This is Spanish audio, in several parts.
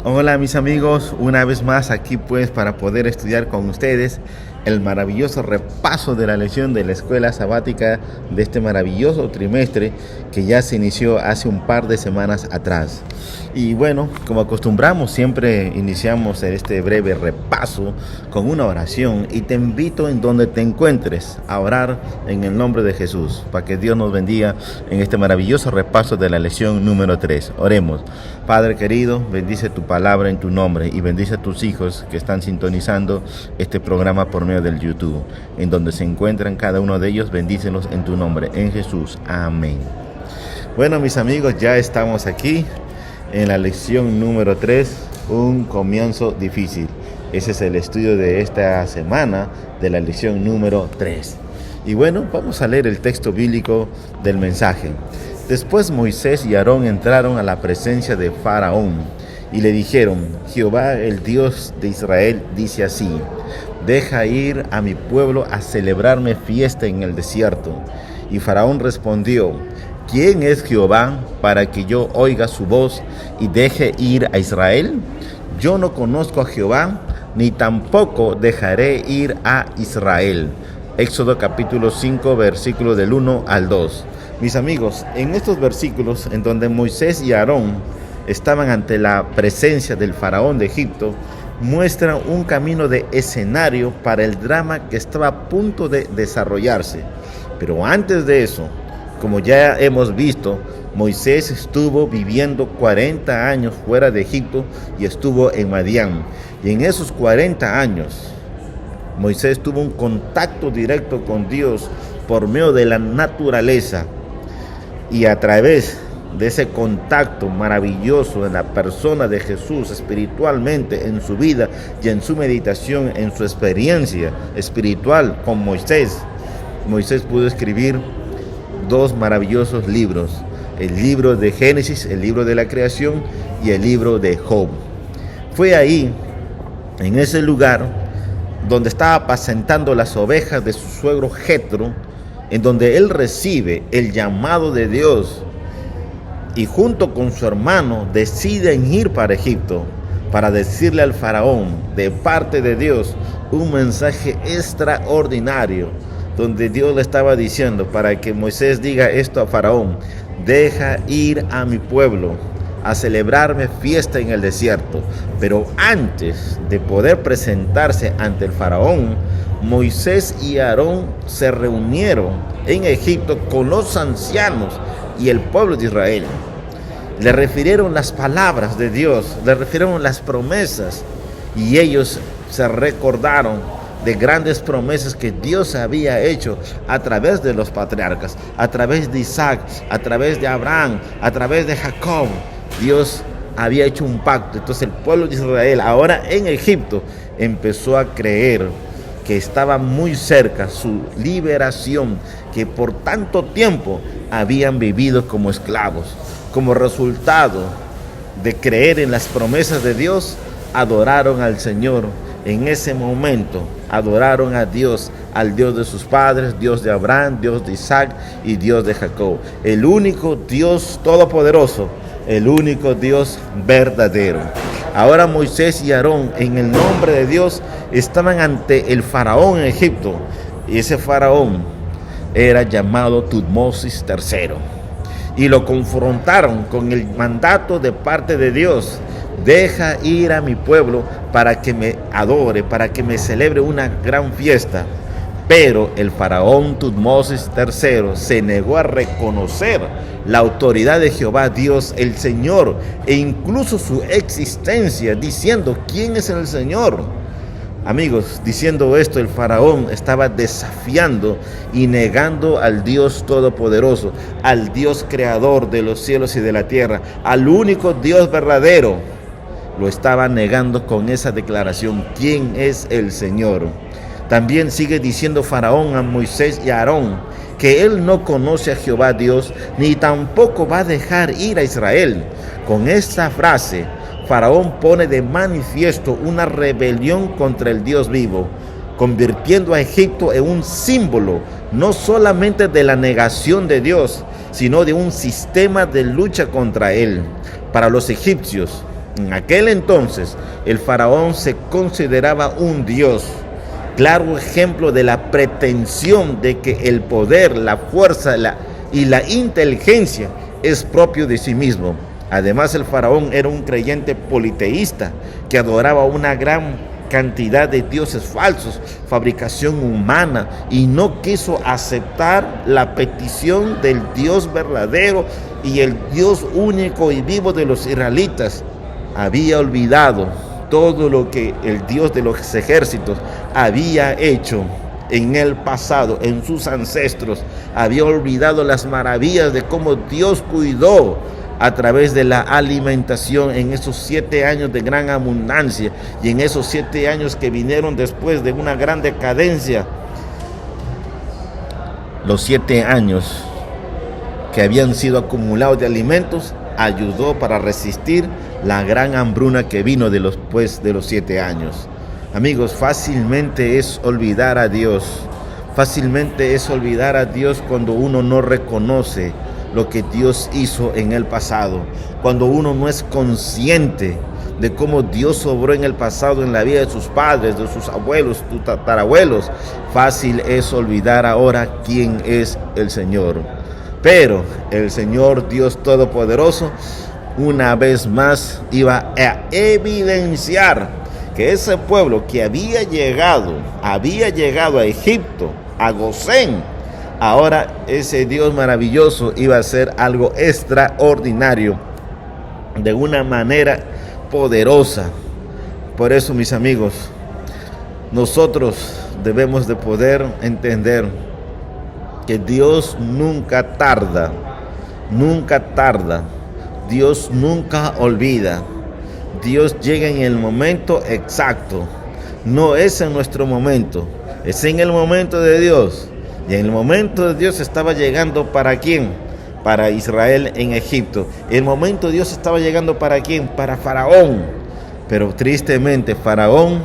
Hola mis amigos, una vez más aquí pues para poder estudiar con ustedes el maravilloso repaso de la lección de la escuela sabática de este maravilloso trimestre que ya se inició hace un par de semanas atrás. Y bueno, como acostumbramos, siempre iniciamos este breve repaso con una oración y te invito en donde te encuentres a orar en el nombre de Jesús para que Dios nos bendiga en este maravilloso repaso de la lección número 3. Oremos. Padre querido, bendice tu palabra en tu nombre y bendice a tus hijos que están sintonizando este programa por medio del YouTube. En donde se encuentran cada uno de ellos, bendícelos en tu nombre, en Jesús. Amén. Bueno, mis amigos, ya estamos aquí en la lección número 3, un comienzo difícil. Ese es el estudio de esta semana de la lección número 3. Y bueno, vamos a leer el texto bíblico del mensaje. Después Moisés y Aarón entraron a la presencia de Faraón y le dijeron: Jehová, el Dios de Israel, dice así: deja ir a mi pueblo a celebrarme fiesta en el desierto. Y Faraón respondió: ¿quién es Jehová para que yo oiga su voz y deje ir a Israel? Yo no conozco a Jehová, ni tampoco dejaré ir a Israel. Éxodo capítulo 5, versículo del 1 al 2. Mis amigos, en estos versículos en donde Moisés y Aarón estaban ante la presencia del faraón de Egipto, muestran un camino de escenario para el drama que estaba a punto de desarrollarse. Pero antes de eso, como ya hemos visto, Moisés estuvo viviendo 40 años fuera de Egipto y estuvo en Madián. Y en esos 40 años, Moisés tuvo un contacto directo con Dios por medio de la naturaleza. Y a través de ese contacto maravilloso en la persona de Jesús espiritualmente en su vida y en su meditación, en su experiencia espiritual con Moisés, Moisés pudo escribir dos maravillosos libros: el libro de Génesis, el libro de la creación, y el libro de Job. Fue ahí, en ese lugar, donde estaba apacentando las ovejas de su suegro Jetro, en donde él recibe el llamado de Dios y junto con su hermano deciden ir para Egipto para decirle al faraón de parte de Dios un mensaje extraordinario, donde Dios le estaba diciendo para que Moisés diga esto a faraón: deja ir a mi pueblo a celebrarme fiesta en el desierto. Pero antes de poder presentarse ante el faraón, Moisés y Aarón se reunieron en Egipto con los ancianos y el pueblo de Israel. Le refirieron las palabras de Dios, le refirieron las promesas, y ellos se recordaron de grandes promesas que Dios había hecho a través de los patriarcas, a través de Isaac, a través de Abraham, a través de Jacob. Dios había hecho un pacto. Entonces el pueblo de Israel, ahora en Egipto, empezó a creer que estaba muy cerca su liberación, que por tanto tiempo habían vivido como esclavos. Como resultado de creer en las promesas de Dios, adoraron al Señor. En ese momento adoraron a Dios, al Dios de sus padres, Dios de Abraham, Dios de Isaac y Dios de Jacob. El único Dios todopoderoso, el único Dios verdadero. Ahora Moisés y Aarón, en el nombre de Dios, estaban ante el faraón en Egipto. Y ese faraón era llamado Tutmosis III. Y lo confrontaron con el mandato de parte de Dios: deja ir a mi pueblo para que me adore, para que me celebre una gran fiesta. Pero el faraón Tutmosis III se negó a reconocer la autoridad de Jehová Dios, el Señor, e incluso su existencia, diciendo: ¿quién es el Señor? Amigos, diciendo esto, el faraón estaba desafiando y negando al Dios todopoderoso, al Dios creador de los cielos y de la tierra, al único Dios verdadero. Lo estaba negando con esa declaración: ¿quién es el Señor? También sigue diciendo Faraón a Moisés y a Aarón que él no conoce a Jehová Dios, ni tampoco va a dejar ir a Israel. Con esta frase, Faraón pone de manifiesto una rebelión contra el Dios vivo, convirtiendo a Egipto en un símbolo no solamente de la negación de Dios, sino de un sistema de lucha contra él. Para los egipcios, En aquel entonces, el faraón se consideraba un dios, claro ejemplo de la pretensión de que el poder, la fuerza y la inteligencia es propio de sí mismo. Además, el faraón era un creyente politeísta que adoraba una gran cantidad de dioses falsos, fabricación humana, y no quiso aceptar la petición del Dios verdadero y el Dios único y vivo de los israelitas. Había olvidado todo lo que el Dios de los ejércitos había hecho en el pasado, en sus ancestros. Había olvidado las maravillas de cómo Dios cuidó a través de la alimentación en esos 7 años de gran abundancia y en esos 7 años que vinieron después de una gran decadencia. Los 7 años que habían sido acumulados de alimentos ayudó para resistir la gran hambruna que vino después de los 7 años. Amigos, fácilmente es olvidar a Dios. Fácilmente es olvidar a Dios cuando uno no reconoce lo que Dios hizo en el pasado, cuando uno no es consciente de cómo Dios obró en el pasado en la vida de sus padres, de sus abuelos, sus tatarabuelos. Fácil es olvidar ahora quién es el Señor. Pero el Señor Dios Todopoderoso una vez más iba a evidenciar que ese pueblo que había llegado a Egipto, a Gosén, ahora ese Dios maravilloso iba a hacer algo extraordinario de una manera poderosa. Por eso, mis amigos, nosotros debemos de poder entender que Dios nunca tarda, Dios nunca olvida. Dios llega en el momento exacto, no es en nuestro momento, es en el momento de Dios. Y en el momento de Dios estaba llegando ¿para quién? Para Israel en Egipto. El momento de Dios estaba llegando ¿para quién? Para Faraón. Pero tristemente Faraón,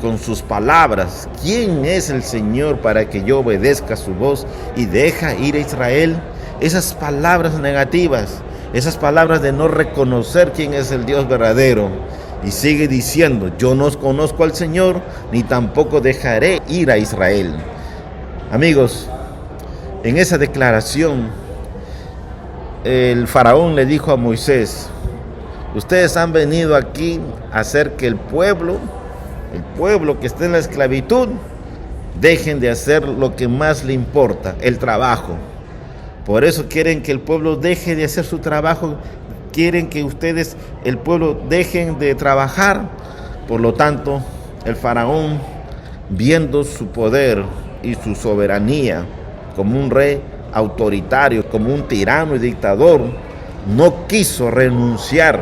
con sus palabras, ¿quién es el Señor para que yo obedezca su voz y deja ir a Israel? Esas palabras negativas, esas palabras de no reconocer quién es el Dios verdadero. Y sigue diciendo, yo no conozco al Señor, ni tampoco dejaré ir a Israel. Amigos, en esa declaración, el faraón le dijo a Moisés, ustedes han venido aquí a hacer que el pueblo que está en la esclavitud, dejen de hacer lo que más le importa, el trabajo. Por eso quieren que el pueblo deje de hacer su trabajo, quieren que ustedes, el pueblo, dejen de trabajar. Por lo tanto, el faraón, viendo su poder y su soberanía como un rey autoritario, como un tirano y dictador, no quiso renunciar,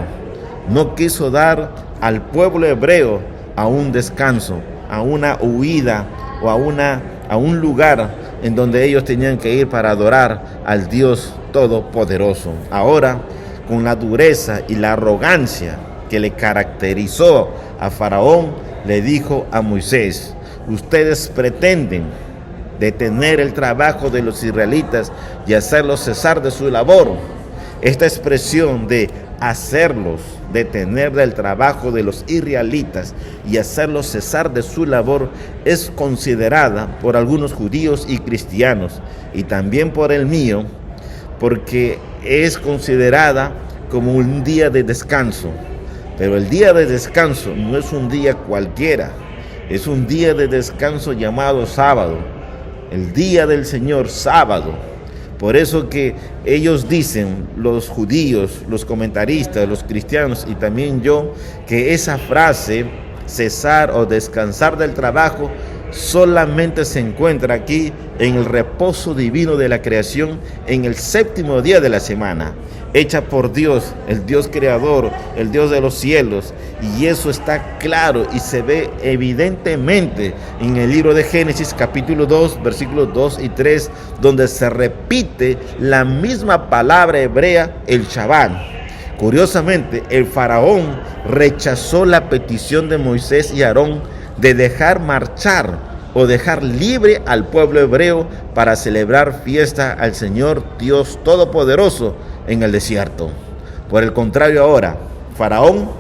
no quiso dar al pueblo hebreo a un descanso, a una huida o a un lugar en donde ellos tenían que ir para adorar al Dios Todopoderoso. Ahora, con la dureza y la arrogancia que le caracterizó a Faraón, le dijo a Moisés, ustedes pretenden detener el trabajo de los israelitas y hacerlos cesar de su labor. Esta expresión de hacerlos detener del trabajo de los israelitas y hacerlos cesar de su labor es considerada por algunos judíos y cristianos, y también por el mío, porque es considerada como un día de descanso. Pero el día de descanso no es un día cualquiera, es un día de descanso llamado sábado, el día del Señor, sábado. Por eso que ellos dicen, los judíos, los comentaristas, los cristianos y también yo, que esa frase, cesar o descansar del trabajo, solamente se encuentra aquí en el reposo divino de la creación, en el 7º día de la semana, hecha por Dios, el Dios creador, el Dios de los cielos. Y eso está claro y se ve evidentemente en el libro de Génesis capítulo 2, versículos 2 y 3, donde se repite la misma palabra hebrea, el Shabbat. Curiosamente, el faraón rechazó la petición de Moisés y Aarón de dejar marchar o dejar libre al pueblo hebreo para celebrar fiesta al Señor Dios Todopoderoso en el desierto. Por el contrario, ahora, Faraón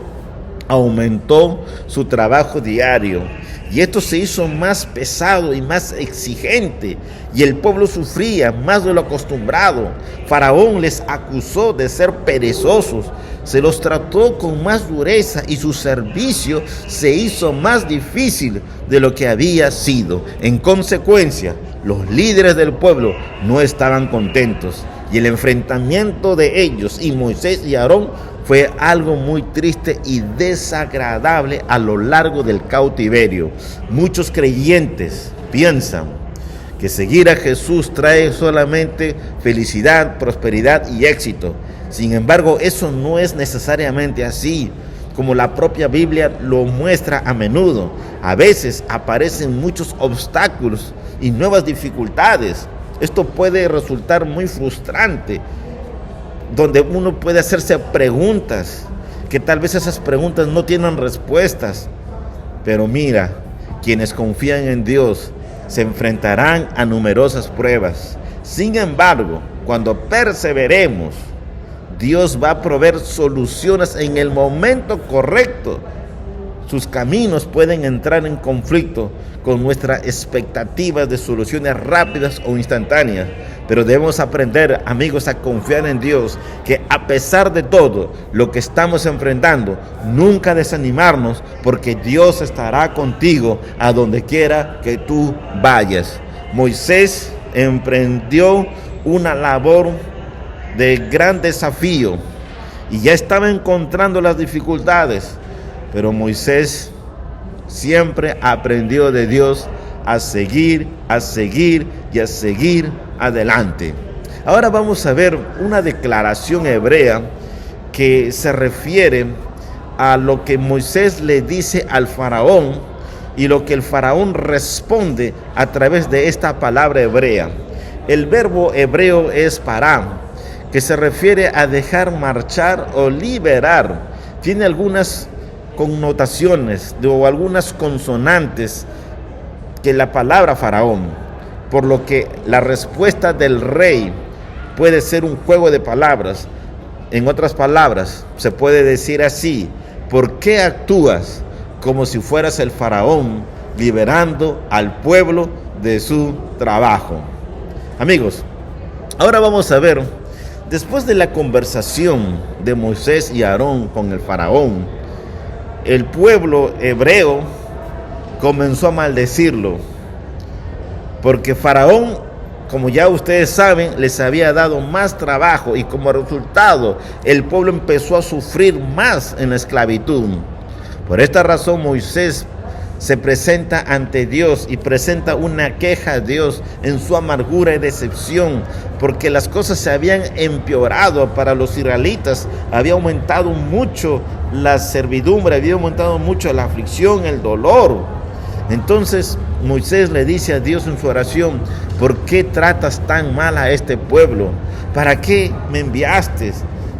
aumentó su trabajo diario. Y esto se hizo más pesado y más exigente, y el pueblo sufría más de lo acostumbrado. Faraón les acusó de ser perezosos, se los trató con más dureza y su servicio se hizo más difícil de lo que había sido. En consecuencia, los líderes del pueblo no estaban contentos, y el enfrentamiento de ellos y Moisés y Aarón fue algo muy triste y desagradable a lo largo del cautiverio. Muchos creyentes piensan que seguir a Jesús trae solamente felicidad, prosperidad y éxito. Sin embargo, eso no es necesariamente así, como la propia Biblia lo muestra a menudo. A veces aparecen muchos obstáculos y nuevas dificultades. Esto puede resultar muy frustrante, donde uno puede hacerse preguntas, que tal vez esas preguntas no tienen respuestas. Pero mira, quienes confían en Dios se enfrentarán a numerosas pruebas. Sin embargo, cuando perseveremos, Dios va a proveer soluciones en el momento correcto. Sus caminos pueden entrar en conflicto con nuestras expectativas de soluciones rápidas o instantáneas, pero debemos aprender, amigos, a confiar en Dios, que a pesar de todo lo que estamos enfrentando, nunca desanimarnos, porque Dios estará contigo a donde quiera que tú vayas. Moisés emprendió una labor de gran desafío y ya estaba encontrando las dificultades, pero Moisés siempre aprendió de Dios a seguir y a seguir adelante. Ahora vamos a ver una declaración hebrea que se refiere a lo que Moisés le dice al faraón y lo que el faraón responde a través de esta palabra hebrea. El verbo hebreo es pará, que se refiere a dejar marchar o liberar. Tiene algunas connotaciones o algunas consonantes que la palabra faraón, por lo que la respuesta del rey puede ser un juego de palabras. En otras palabras, se puede decir así: ¿por qué actúas como si fueras el faraón liberando al pueblo de su trabajo? Amigos, ahora vamos a ver, después de la conversación de Moisés y Aarón con el faraón, el pueblo hebreo comenzó a maldecirlo, porque Faraón, como ya ustedes saben, les había dado más trabajo y como resultado el pueblo empezó a sufrir más en la esclavitud. Por esta razón Moisés se presenta ante Dios y presenta una queja a Dios en su amargura y decepción, porque las cosas se habían empeorado para los israelitas, había aumentado mucho la servidumbre, había aumentado mucho la aflicción, el dolor. Entonces Moisés le dice a Dios en su oración: ¿por qué tratas tan mal a este pueblo? ¿Para qué me enviaste?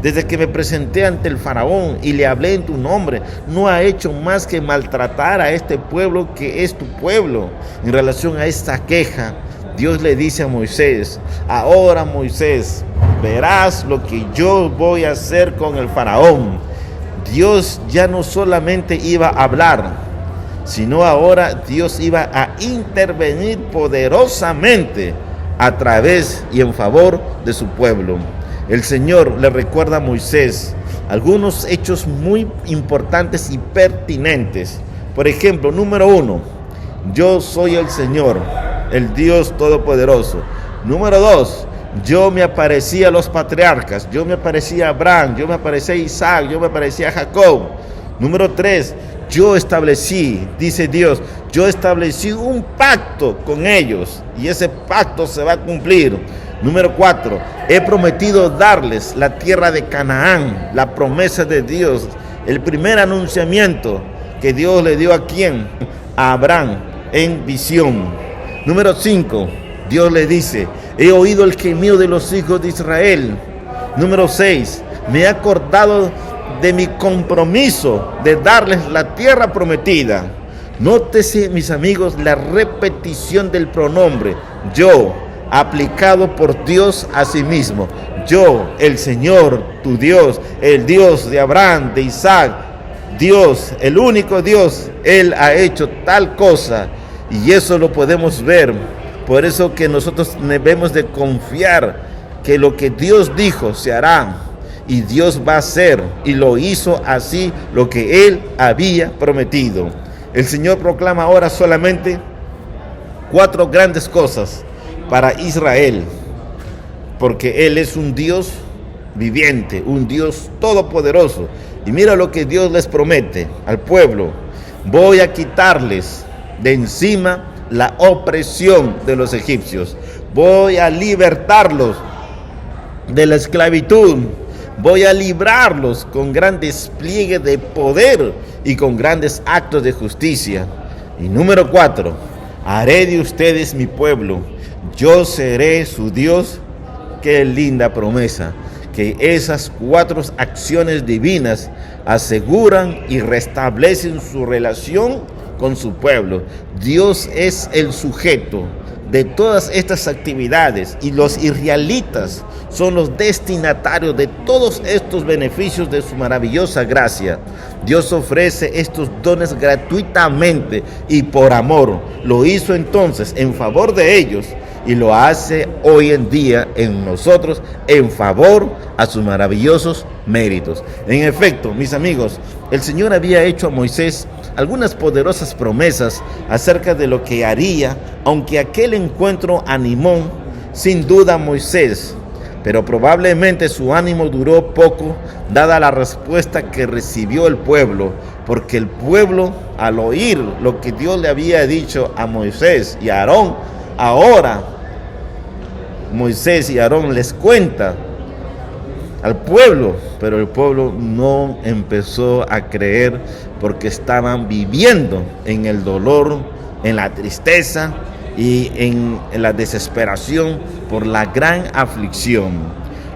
Desde que me presenté ante el faraón y le hablé en tu nombre, no ha hecho más que maltratar a este pueblo que es tu pueblo. En relación a esta queja, Dios le dice a Moisés: ahora, Moisés, verás lo que yo voy a hacer con el faraón. Dios ya no solamente iba a hablar, sino ahora Dios iba a intervenir poderosamente a través y en favor de su pueblo. El Señor le recuerda a Moisés algunos hechos muy importantes y pertinentes. Por ejemplo, número 1, yo soy el Señor, el Dios Todopoderoso. Número 2, yo me aparecí a los patriarcas, yo me aparecí a Abraham, yo me aparecí a Isaac, yo me aparecí a Jacob. Número 3, yo establecí, dice Dios, yo establecí un pacto con ellos y ese pacto se va a cumplir. Número 4, he prometido darles la tierra de Canaán, la promesa de Dios, el primer anunciamiento que Dios le dio a ¿quién? A Abraham en visión. Número 5, Dios le dice: he oído el gemido de los hijos de Israel. Número 6, me he acordado de mi compromiso de darles la tierra prometida. Nótese, mis amigos, la repetición del pronombre yo, aplicado por Dios a sí mismo. Yo, el Señor, tu Dios, el Dios de Abraham, de Isaac, Dios, el único Dios, Él ha hecho tal cosa y eso lo podemos ver. Por eso que nosotros debemos de confiar que lo que Dios dijo se hará y Dios va a hacer, y lo hizo así lo que Él había prometido. El Señor proclama ahora solamente 4 grandes cosas para Israel, porque Él es un Dios viviente, un Dios todopoderoso. Y mira lo que Dios les promete al pueblo: voy a quitarles de encima la opresión de los egipcios, voy a libertarlos de la esclavitud, voy a librarlos con gran despliegue de poder y con grandes actos de justicia. Y número 4, haré de ustedes mi pueblo, yo seré su Dios. Qué linda promesa, que esas 4 acciones divinas aseguran y restablecen su relación con su pueblo. Dios es el sujeto de todas estas actividades y los israelitas son los destinatarios de todos estos beneficios de su maravillosa gracia. Dios ofrece estos dones gratuitamente y por amor. Lo hizo entonces en favor de ellos y lo hace hoy en día en nosotros en favor a sus maravillosos méritos. En efecto, mis amigos, el Señor había hecho a Moisés algunas poderosas promesas acerca de lo que haría, aunque aquel encuentro animó sin duda a Moisés, pero probablemente su ánimo duró poco, dada la respuesta que recibió el pueblo, porque el pueblo, al oír lo que Dios le había dicho a Moisés y a Aarón, ahora Moisés y Aarón les cuenta al pueblo, pero el pueblo no empezó a creer porque estaban viviendo en el dolor, en la tristeza y en la desesperación por la gran aflicción.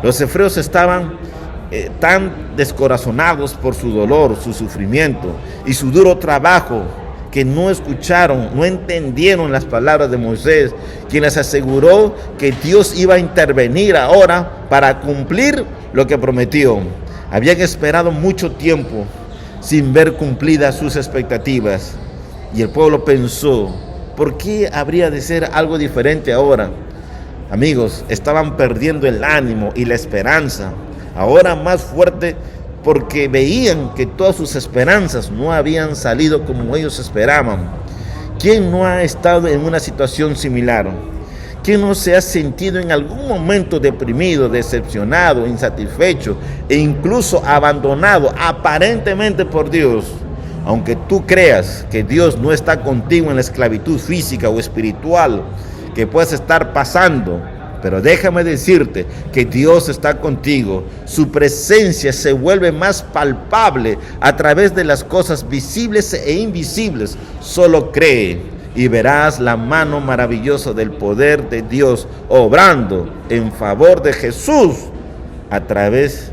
Los hebreos estaban tan descorazonados por su dolor, su sufrimiento y su duro trabajo, que no escucharon, no entendieron las palabras de Moisés, quien les aseguró que Dios iba a intervenir ahora para cumplir lo que prometió. Habían esperado mucho tiempo sin ver cumplidas sus expectativas, y el pueblo pensó: ¿por qué habría de ser algo diferente ahora? Amigos, estaban perdiendo el ánimo y la esperanza, ahora más fuerte, porque veían que todas sus esperanzas no habían salido como ellos esperaban. ¿Quién no ha estado en una situación similar? ¿Quién no se ha sentido en algún momento deprimido, decepcionado, insatisfecho e incluso abandonado aparentemente por Dios? Aunque tú creas que Dios no está contigo en la esclavitud física o espiritual que puedas estar pasando, pero déjame decirte que Dios está contigo. Su presencia se vuelve más palpable a través de las cosas visibles e invisibles. Solo cree y verás la mano maravillosa del poder de Dios obrando en favor de Jesús a través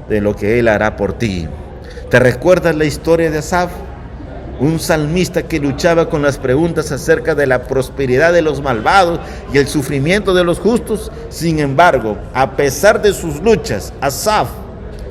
de lo que Él hará por ti. ¿Te recuerdas la historia de Asaf? Un salmista que luchaba con las preguntas acerca de la prosperidad de los malvados y el sufrimiento de los justos. Sin embargo, a pesar de sus luchas, Asaf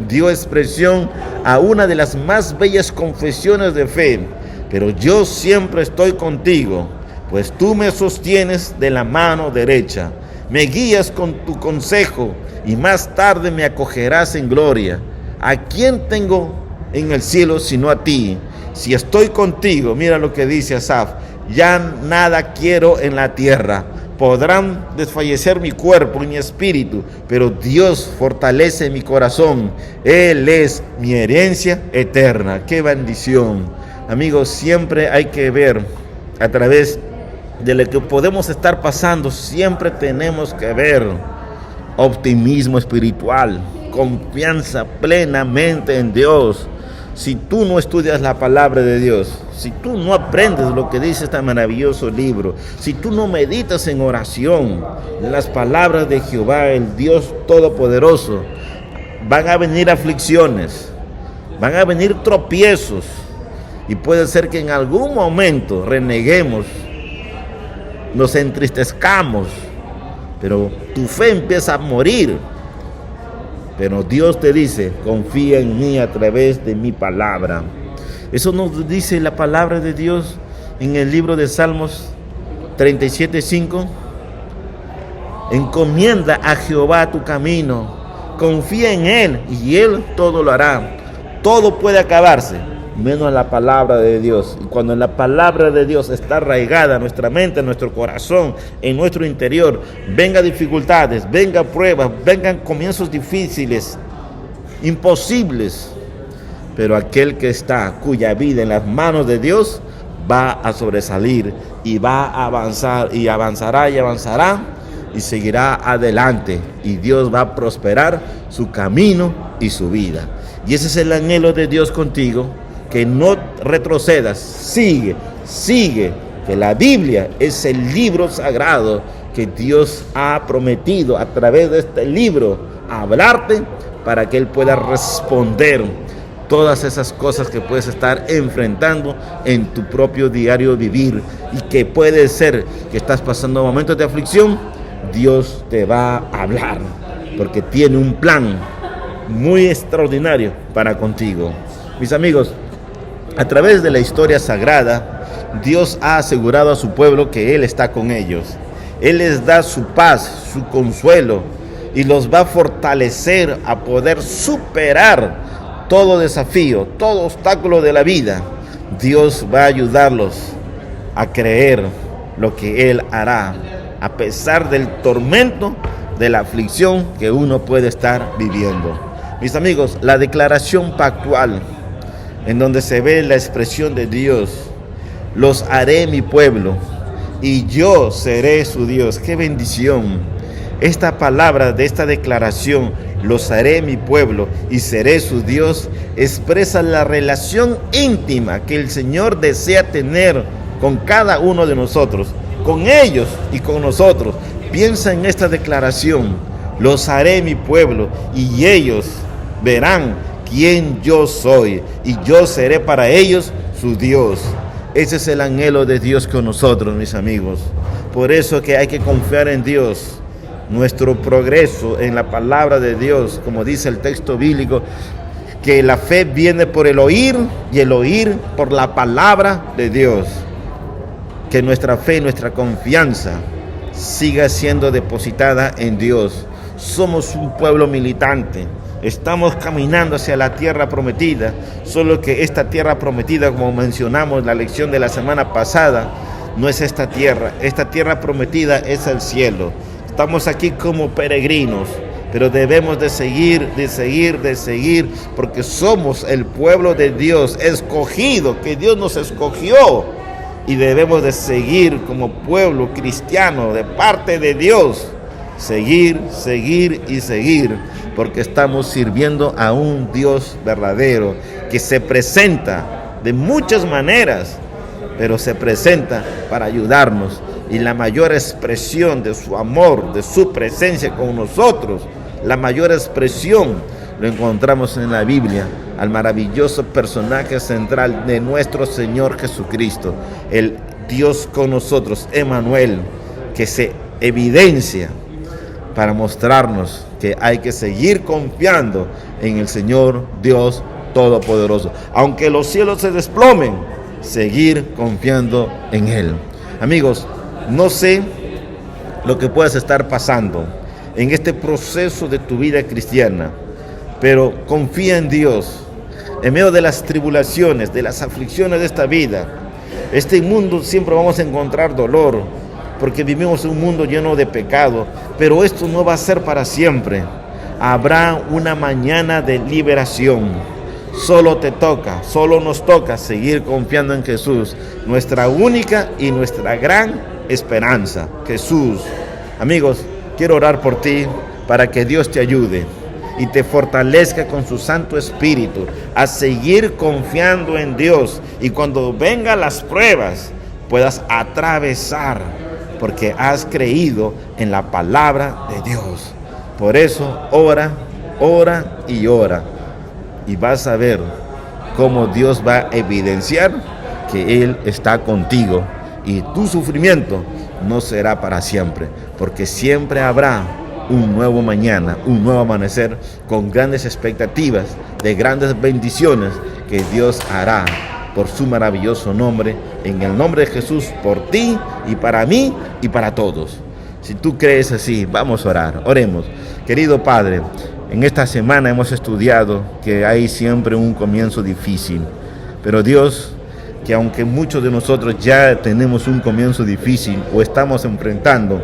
dio expresión a una de las más bellas confesiones de fe: pero yo siempre estoy contigo, pues tú me sostienes de la mano derecha, me guías con tu consejo y más tarde me acogerás en gloria. ¿A quién tengo en el cielo sino a ti? Si estoy contigo, mira lo que dice Asaf, ya nada quiero en la tierra. Podrán desfallecer mi cuerpo y mi espíritu, pero Dios fortalece mi corazón. Él es mi herencia eterna. ¡Qué bendición! Amigos, siempre hay que ver a través de lo que podemos estar pasando, siempre tenemos que ver optimismo espiritual, confianza plenamente en Dios. Si tú no estudias la palabra de Dios, si tú no aprendes lo que dice este maravilloso libro, si tú no meditas en oración en las palabras de Jehová, el Dios Todopoderoso, van a venir aflicciones, van a venir tropiezos, y puede ser que en algún momento reneguemos, nos entristezcamos, pero tu fe empieza a morir. Pero Dios te dice: confía en mí a través de mi palabra. Eso nos dice la palabra de Dios en el libro de Salmos 37:5. Encomienda a Jehová tu camino, confía en Él y Él todo lo hará. Todo puede acabarse, menos la palabra de Dios. Y cuando la palabra de Dios está arraigada en nuestra mente, en nuestro corazón, en nuestro interior, vengan dificultades, vengan pruebas, vengan comienzos difíciles, imposibles, pero aquel que está, cuya vida en las manos de Dios, va a sobresalir y va a avanzar y avanzará y seguirá adelante, y Dios va a prosperar su camino y su vida. Y ese es el anhelo de Dios contigo, que no retrocedas, sigue, que la Biblia es el libro sagrado que Dios ha prometido a través de este libro hablarte, para que Él pueda responder todas esas cosas que puedes estar enfrentando en tu propio diario vivir, y que puede ser que estás pasando momentos de aflicción. Dios te va a hablar, porque tiene un plan muy extraordinario para contigo. Mis amigos, a través de la historia sagrada, Dios ha asegurado a su pueblo que Él está con ellos. Él les da su paz, su consuelo, y los va a fortalecer a poder superar todo desafío, todo obstáculo de la vida. Dios va a ayudarlos a creer lo que Él hará, a pesar del tormento, de la aflicción que uno puede estar viviendo. Mis amigos, la declaración pactual, en donde se ve la expresión de Dios: los haré mi pueblo y yo seré su Dios. ¡Qué bendición! Esta palabra de esta declaración, los haré mi pueblo y seré su Dios, expresa la relación íntima que el Señor desea tener con cada uno de nosotros, con ellos y con nosotros. Piensa en esta declaración: los haré mi pueblo y ellos verán quién yo soy, y yo seré para ellos su Dios. Ese es el anhelo de Dios con nosotros, mis amigos. Por eso que hay que confiar en Dios. Nuestro progreso en la palabra de Dios, como dice el texto bíblico, que la fe viene por el oír y el oír por la palabra de Dios. Que nuestra fe, nuestra confianza siga siendo depositada en Dios. Somos un pueblo militante. Estamos caminando hacia la tierra prometida, solo que esta tierra prometida, como mencionamos en la lección de la semana pasada, no es esta tierra prometida es el cielo. Estamos aquí como peregrinos, pero debemos de seguir, porque somos el pueblo de Dios, escogido, que Dios nos escogió, y debemos de seguir como pueblo cristiano de parte de Dios, seguir, porque estamos sirviendo a un Dios verdadero, que se presenta de muchas maneras, pero se presenta para ayudarnos. Y la mayor expresión de su amor, de su presencia con nosotros, la mayor expresión lo encontramos en la Biblia, al maravilloso personaje central de nuestro Señor Jesucristo, el Dios con nosotros, Emmanuel, que se evidencia para mostrarnos que hay que seguir confiando en el Señor Dios Todopoderoso. Aunque los cielos se desplomen, seguir confiando en Él. Amigos, no sé lo que puedas estar pasando en este proceso de tu vida cristiana, pero confía en Dios. En medio de las tribulaciones, de las aflicciones de esta vida, este mundo siempre vamos a encontrar dolor, porque vivimos en un mundo lleno de pecado, pero esto no va a ser para siempre. Habrá una mañana de liberación. Solo nos toca seguir confiando en Jesús, nuestra única y nuestra gran esperanza, Jesús. Amigos, quiero orar por ti para que Dios te ayude y te fortalezca con su Santo Espíritu a seguir confiando en Dios, y cuando vengan las pruebas puedas atravesar, porque has creído en la palabra de Dios. Por eso ora y vas a ver cómo Dios va a evidenciar que Él está contigo, y tu sufrimiento no será para siempre, porque siempre habrá un nuevo mañana, un nuevo amanecer, con grandes expectativas de grandes bendiciones que Dios hará por su maravilloso nombre, en el nombre de Jesús, por ti y para mí y para todos. Si tú crees así, vamos a orar. Oremos. Querido Padre, en esta semana hemos estudiado que hay siempre un comienzo difícil, pero Dios, que aunque muchos de nosotros ya tenemos un comienzo difícil o estamos enfrentando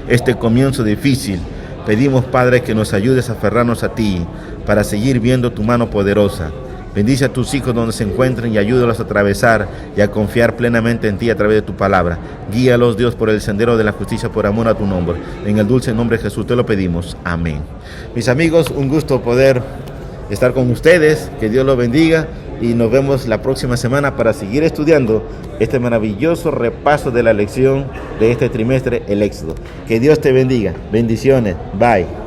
este comienzo difícil, pedimos, Padre, que nos ayudes a aferrarnos a ti para seguir viendo tu mano poderosa. Bendice a tus hijos donde se encuentren y ayúdalos a atravesar y a confiar plenamente en ti a través de tu palabra. Guíalos, Dios, por el sendero de la justicia por amor a tu nombre. En el dulce nombre de Jesús te lo pedimos. Amén. Mis amigos, un gusto poder estar con ustedes. Que Dios los bendiga y nos vemos la próxima semana para seguir estudiando este maravilloso repaso de la lección de este trimestre, el Éxodo. Que Dios te bendiga. Bendiciones. Bye.